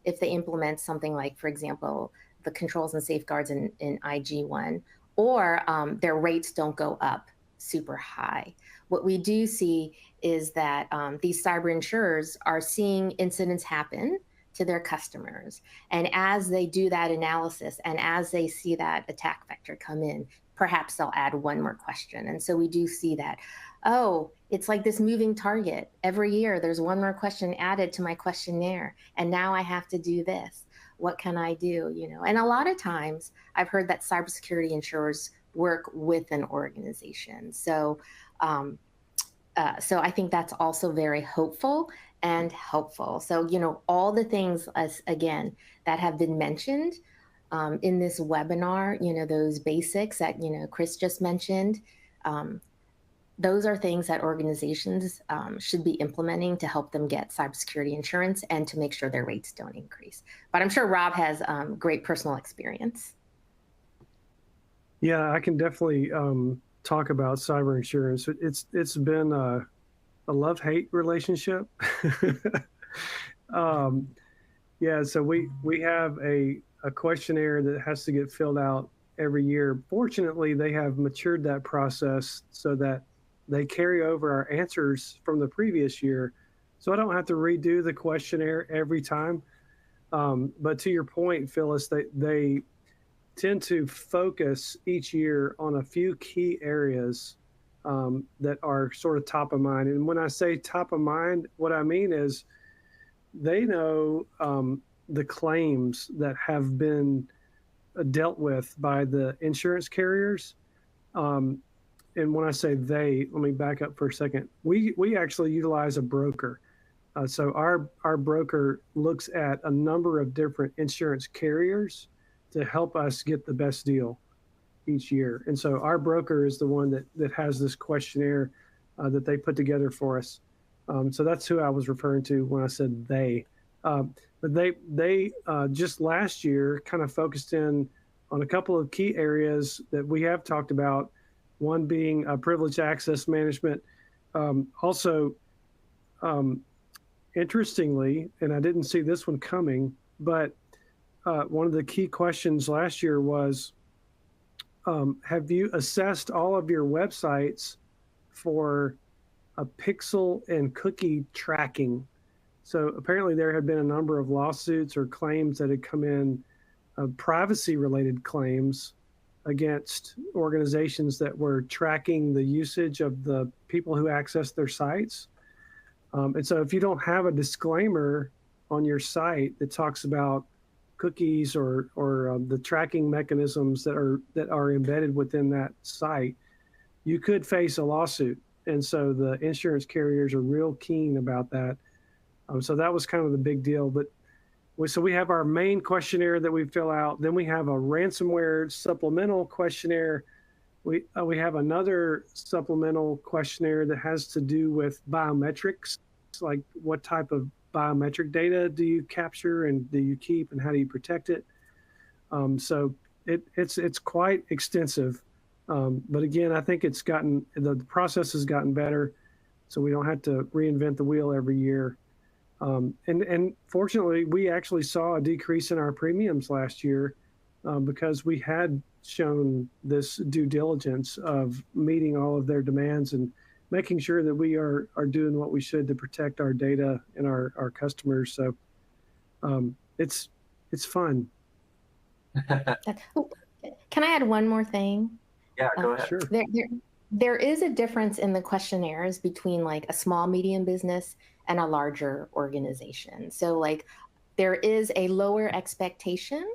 if they implement something like, for example, the controls and safeguards in IG1, or their rates don't go up super high. What we do see is that these cyber insurers are seeing incidents happen to their customers. And as they do that analysis and as they see that attack vector come in, perhaps they'll add one more question. And so we do see that, oh, it's like this moving target. Every year there's one more question added to my questionnaire. And now I have to do this. What can I do? You know, and a lot of times I've heard that cybersecurity insurers work with an organization. So I think that's also very hopeful and helpful. So, you know, all the things, again, that have been mentioned in this webinar, you know, those basics that, you know, Chris just mentioned, those are things that organizations should be implementing to help them get cybersecurity insurance and to make sure their rates don't increase. But I'm sure Rob has great personal experience. Yeah, I can definitely talk about cyber insurance. It's been a love-hate relationship. Yeah, so we have a questionnaire that has to get filled out every year. Fortunately, they have matured that process so that they carry over our answers from the previous year. So I don't have to redo the questionnaire every time. But to your point, Phyllis, they tend to focus each year on a few key areas that are sort of top of mind. And when I say top of mind, what I mean is they know the claims that have been dealt with by the insurance carriers. And when I say they, let me back up for a second. We actually utilize a broker. So our broker looks at a number of different insurance carriers to help us get the best deal each year. And so our broker is the one that has this questionnaire that they put together for us. So that's who I was referring to when I said they. But they just last year kind of focused in on a couple of key areas that we have talked about, one being privileged access management. Also, interestingly, and I didn't see this one coming, but one of the key questions last year was, have you assessed all of your websites for a pixel and cookie tracking? So apparently there had been a number of lawsuits or claims that had come in, privacy-related claims against organizations that were tracking the usage of the people who access their sites. And so if you don't have a disclaimer on your site that talks about cookies or the tracking mechanisms that are embedded within that site, you could face a lawsuit. And so the insurance carriers are real keen about that. So that was kind of the big deal. But so we have our main questionnaire that we fill out. Then we have a ransomware supplemental questionnaire. We have another supplemental questionnaire that has to do with biometrics, like what type of biometric data do you capture and do you keep and how do you protect it? So it's quite extensive. But again, I think the process has gotten better, so we don't have to reinvent the wheel every year. And fortunately, we actually saw a decrease in our premiums last year because we had shown this due diligence of meeting all of their demands and making sure that we are doing what we should to protect our data and our customers. So it's fun. Can I add one more thing? Yeah, go ahead. Sure. There is a difference in the questionnaires between like a small, medium business and a larger organization. So like there is a lower expectation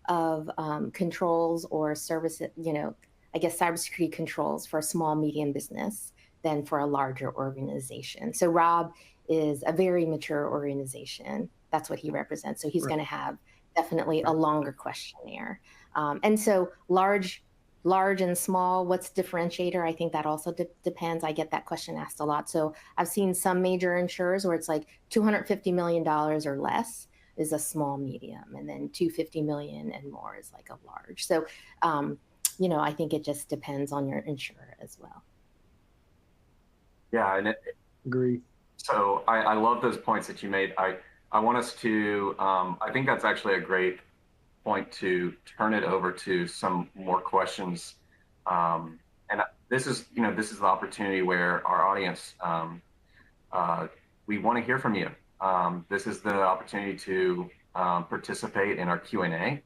of controls or service, I guess cybersecurity controls for a small, medium business than for a larger organization. So Rob is a very mature organization. That's what he represents. So he's going to have definitely a longer questionnaire. And so large and small, what's differentiator? I think that also depends. I get that question asked a lot. So I've seen some major insurers where it's like $250 million or less is a small medium, and then 250 million and more is like a large. So, I think it just depends on your insurer as well. Yeah, and Agree. so I love those points that you made. I want us to, I think that's actually a great point to turn it over to some more questions. And this is the opportunity where our audience, we want to hear from you. This is the opportunity to participate in our Q&A.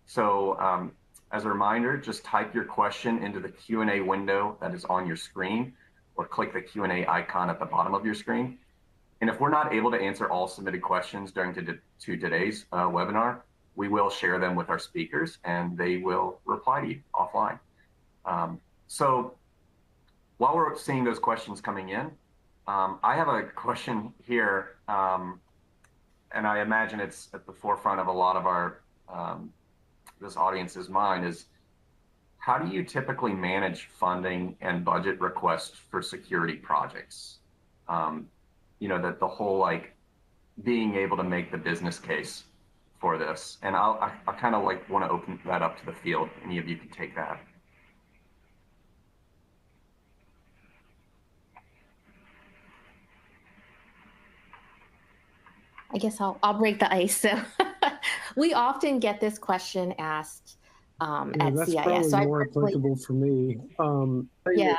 So as a reminder, just type your question into the Q&A window that is on your screen, or click the Q&A icon at the bottom of your screen. And if we're not able to answer all submitted questions during today's webinar, we will share them with our speakers and they will reply to you offline. So while we're seeing those questions coming in, I have a question here, and I imagine it's at the forefront of a lot of our this audience's mind, is how do you typically manage funding and budget requests for security projects? That the whole like being able to make the business case for this. And I kind of like want to open that up to the field. Any of you can take that. I guess I'll break the ice. So we often get this question asked at that's CIS. probably So more applicable for me. Yeah.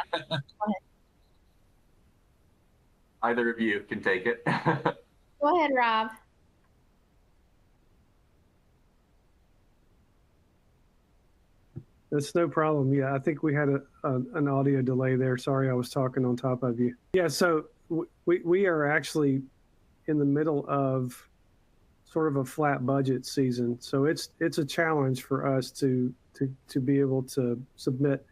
Either of you can take it. Go ahead, Rob. That's no problem. Yeah, I think we had an audio delay there. Sorry, I was talking on top of you. Yeah, so we are actually in the middle of sort of a flat budget season. So it's a challenge for us to be able to submit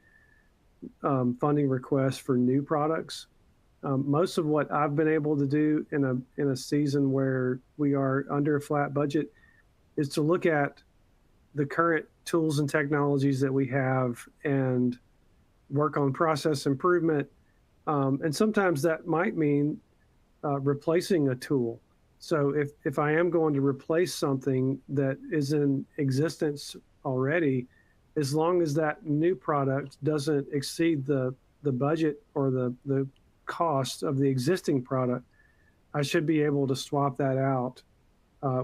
funding requests for new products. Most of what I've been able to do in a season where we are under a flat budget is to look at the current tools and technologies that we have and work on process improvement. And sometimes that might mean replacing a tool. So if I am going to replace something that is in existence already, as long as that new product doesn't exceed the budget or the cost of the existing product, I should be able to swap that out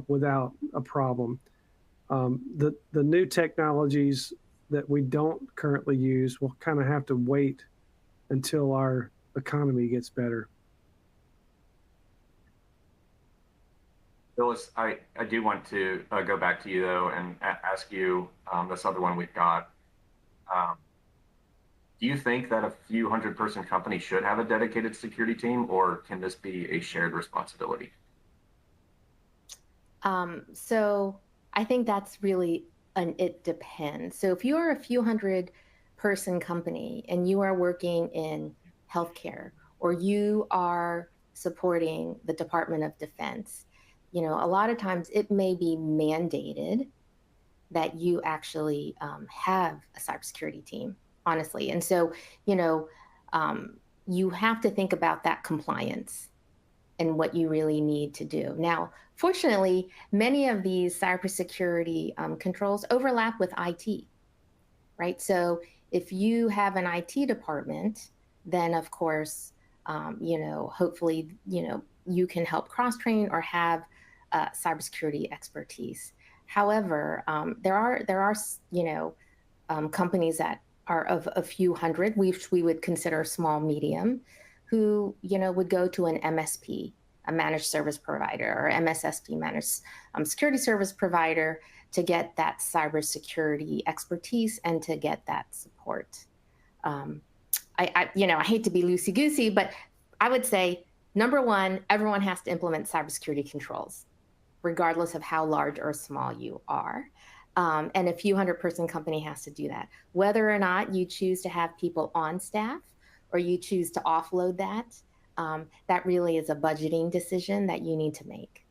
without a problem. The new technologies that we don't currently use will kind of have to wait until our economy gets better. Phyllis, I do want to go back to you though and ask you this other one we've got. Do you think that a few 100-person company should have a dedicated security team, or can this be a shared responsibility? So I think that's really it depends. So if you're a few 100-person company and you are working in healthcare, or you are supporting the Department of Defense, a lot of times it may be mandated that you actually have a cybersecurity team, honestly. And so, you have to think about that compliance and what you really need to do. Now, fortunately, many of these cybersecurity controls overlap with IT, right? So if you have an IT department, then of course, hopefully, you can help cross-train or have cybersecurity expertise. However, there are companies that are of a few hundred, which we would consider small, medium, who would go to an MSP, a managed service provider, or MSSP, managed security service provider, to get that cybersecurity expertise and to get that support. I hate to be loosey-goosey, but I would say, number one, everyone has to implement cybersecurity controls, regardless of how large or small you are. And a few 100-person company has to do that. Whether or not you choose to have people on staff or you choose to offload that, that really is a budgeting decision that you need to make.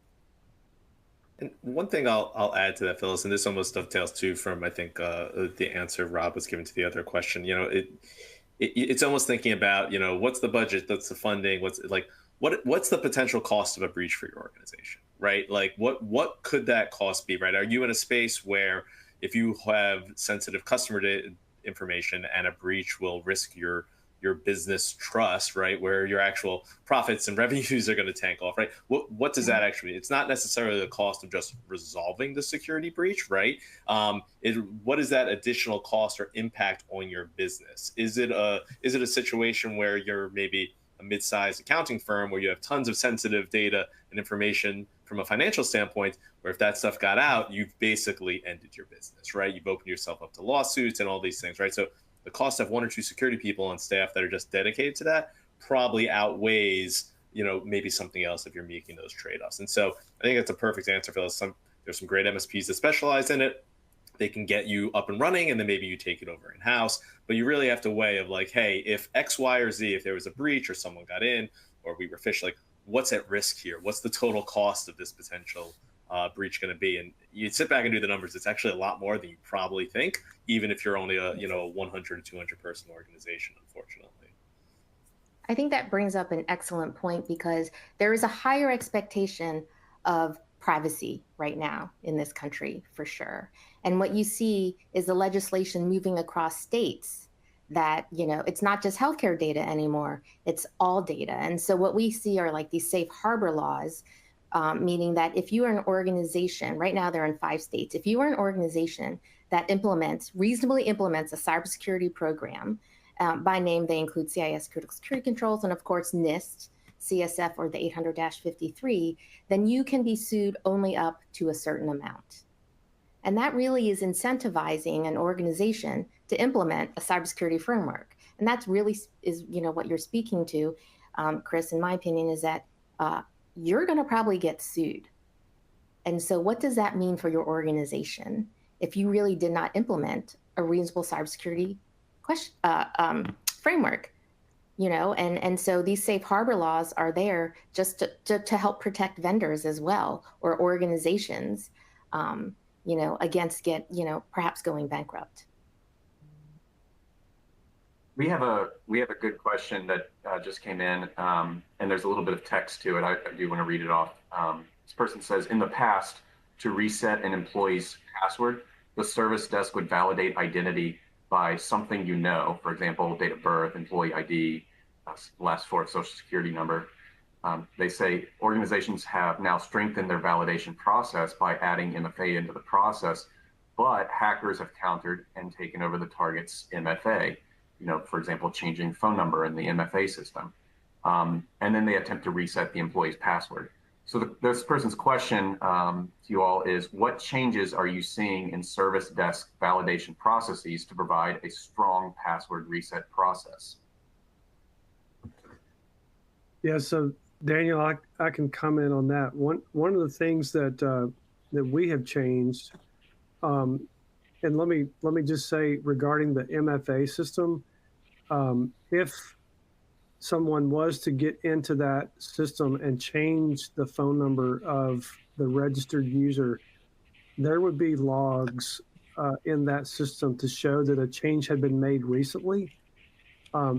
And one thing I'll add to that, Phyllis, and this almost dovetails too from I think the answer Rob was giving to the other question. It's almost thinking about what's the budget, what's the funding, what's the potential cost of a breach for your organization, right? Like what could that cost be, right? Are you in a space where if you have sensitive customer information and a breach will risk your business trust, right? Where your actual profits and revenues are going to tank off, right? What does that actually mean? It's not necessarily the cost of just resolving the security breach, right? What is that additional cost or impact on your business? Is it a situation where you're maybe a mid-sized accounting firm where you have tons of sensitive data and information from a financial standpoint, where if that stuff got out, you've basically ended your business, right? You've opened yourself up to lawsuits and all these things, right? So the cost of one or two security people on staff that are just dedicated to that probably outweighs, maybe something else if you're making those trade-offs. And so I think that's a perfect answer for this. There's some great MSPs that specialize in it. They can get you up and running, and then maybe you take it over in-house. But you really have to weigh of like, hey, if X, Y, or Z, if there was a breach or someone got in or we were phished, like what's at risk here? What's the total cost of this potential breach going to be? And you sit back and do the numbers. It's actually a lot more than you probably think, even if you're only a 100 or 200 person organization, unfortunately. I think that brings up an excellent point, because there is a higher expectation of privacy right now in this country, for sure. And what you see is the legislation moving across states that, it's not just healthcare data anymore, it's all data. And so what we see are like these safe harbor laws, meaning that if you are an organization, right now they're in 5 states, if you are an organization that reasonably implements a cybersecurity program, by name they include CIS critical security controls and of course NIST, CSF, or the 800-53, then you can be sued only up to a certain amount. And that really is incentivizing an organization to implement a cybersecurity framework. And that's really is what you're speaking to, Chris, in my opinion, is that you're going to probably get sued. And so what does that mean for your organization if you really did not implement a reasonable cybersecurity framework? And so these safe harbor laws are there just to help protect vendors as well, or organizations, against perhaps going bankrupt. We have a good question that just came in, and there's a little bit of text to it. I do want to read it off. This person says, in the past, to reset an employee's password, the service desk would validate identity by something for example, date of birth, employee ID, last 4 social security number. They say organizations have now strengthened their validation process by adding MFA into the process, but hackers have countered and taken over the target's MFA. For example, changing phone number in the MFA system. And then they attempt to reset the employee's password. So this person's question to you all is, what changes are you seeing in service desk validation processes to provide a strong password reset process? Yeah, so Daniel, I can comment on that. One of the things that that we have changed, and let me just say regarding the MFA system, if someone was to get into that system and change the phone number of the registered user, there would be logs in that system to show that a change had been made recently.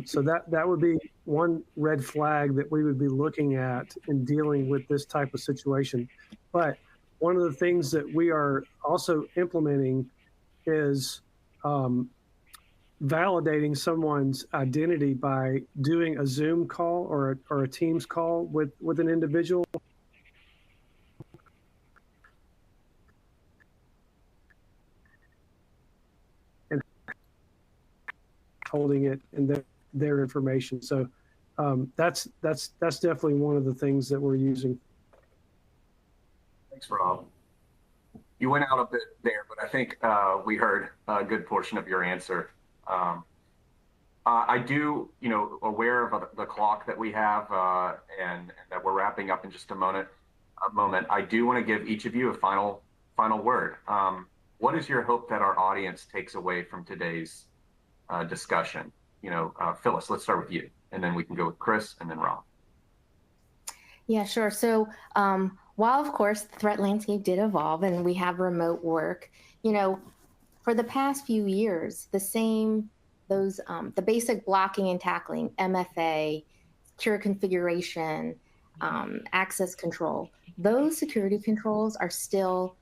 So that would be one red flag that we would be looking at in dealing with this type of situation. But one of the things that we are also implementing is validating someone's identity by doing a Zoom call or a Teams call with an individual. And holding it and their information. So that's definitely one of the things that we're using. Thanks, Rob. You went out a bit there, but I think we heard a good portion of your answer. I do, aware of the clock that we have and that we're wrapping up in just a moment. I do want to give each of you a final word. What is your hope that our audience takes away from today's discussion? Phyllis, let's start with you, and then we can go with Chris and then Rob. Yeah, sure. So while, of course, the threat landscape did evolve and we have remote work, you know, for the past few years, the basic blocking and tackling, MFA, secure configuration, access control, those security controls are still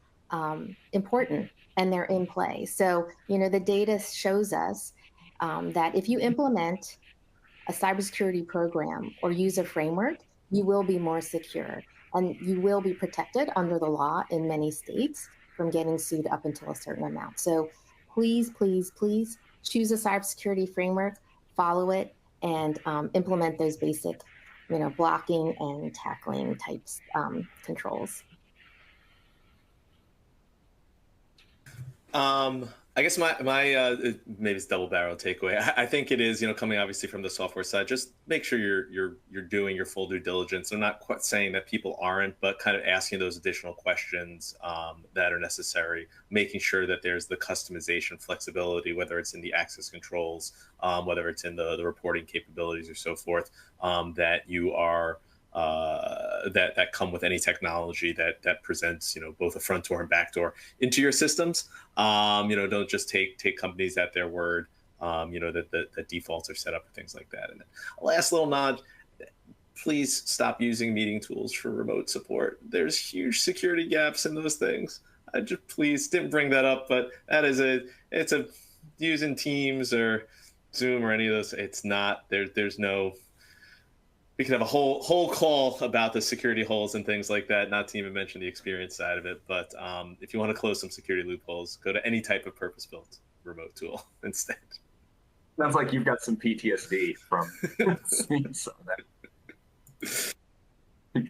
important and they're in play. So, the data shows us that if you implement a cybersecurity program or use a framework, you will be more secure and you will be protected under the law in many states from getting sued up until a certain amount. So please, please, please choose a cybersecurity framework, follow it, and implement those basic, blocking and tackling types controls. I guess my maybe it's double barrel takeaway. I think it is, coming obviously from the software side. Just make sure you're doing your full due diligence. I'm not quite saying that people aren't, but kind of asking those additional questions that are necessary, making sure that there's the customization flexibility, whether it's in the access controls, whether it's in the reporting capabilities or so forth, that you are. That come with any technology that presents both a front door and back door into your systems. Don't just take companies at their word. That the defaults are set up and things like that. And last little nod: please stop using meeting tools for remote support. There's huge security gaps in those things. I just please didn't bring that up, but it's using Teams or Zoom or any of those. It's not there. There's no. We could have a whole call about the security holes and things like that, not to even mention the experience side of it. But if you want to close some security loopholes, go to any type of purpose-built remote tool instead. Sounds like you've got some PTSD from seeing some of that.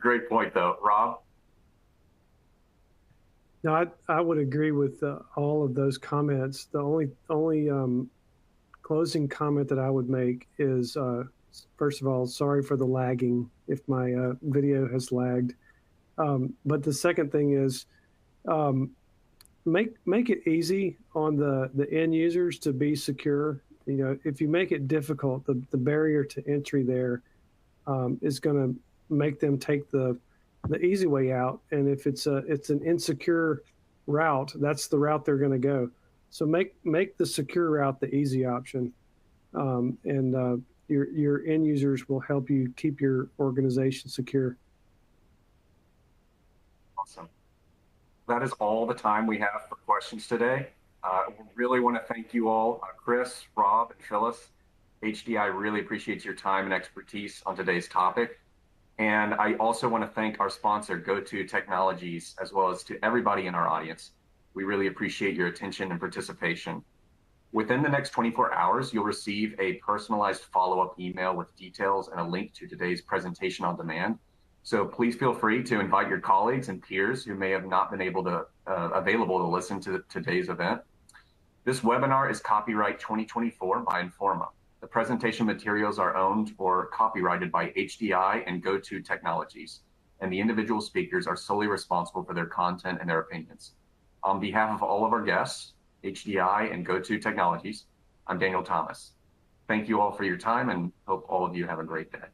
Great point, though. Rob? No, I would agree with all of those comments. The only closing comment that I would make is, first of all, sorry for the lagging if my video has lagged. But the second thing is make it easy on the end users to be secure. If you make it difficult, the barrier to entry there is going to make them take the easy way out. And if it's an insecure route, that's the route they're going to go. So make the secure route the easy option, and your end users will help you keep your organization secure. Awesome. That is all the time we have for questions today. We really want to thank you all, Chris, Rob, and Phyllis. HDI really appreciates your time and expertise on today's topic. And I also want to thank our sponsor, GoTo Technologies, as well as to everybody in our audience. We really appreciate your attention and participation. Within the next 24 hours, you'll receive a personalized follow-up email with details and a link to today's presentation on demand. So please feel free to invite your colleagues and peers who may have not been available to listen to today's event. This webinar is copyright 2024 by Informa. The presentation materials are owned or copyrighted by HDI and GoTo Technologies, and the individual speakers are solely responsible for their content and their opinions. On behalf of all of our guests, HDI and GoTo Technologies, I'm Daniel Thomas. Thank you all for your time and hope all of you have a great day.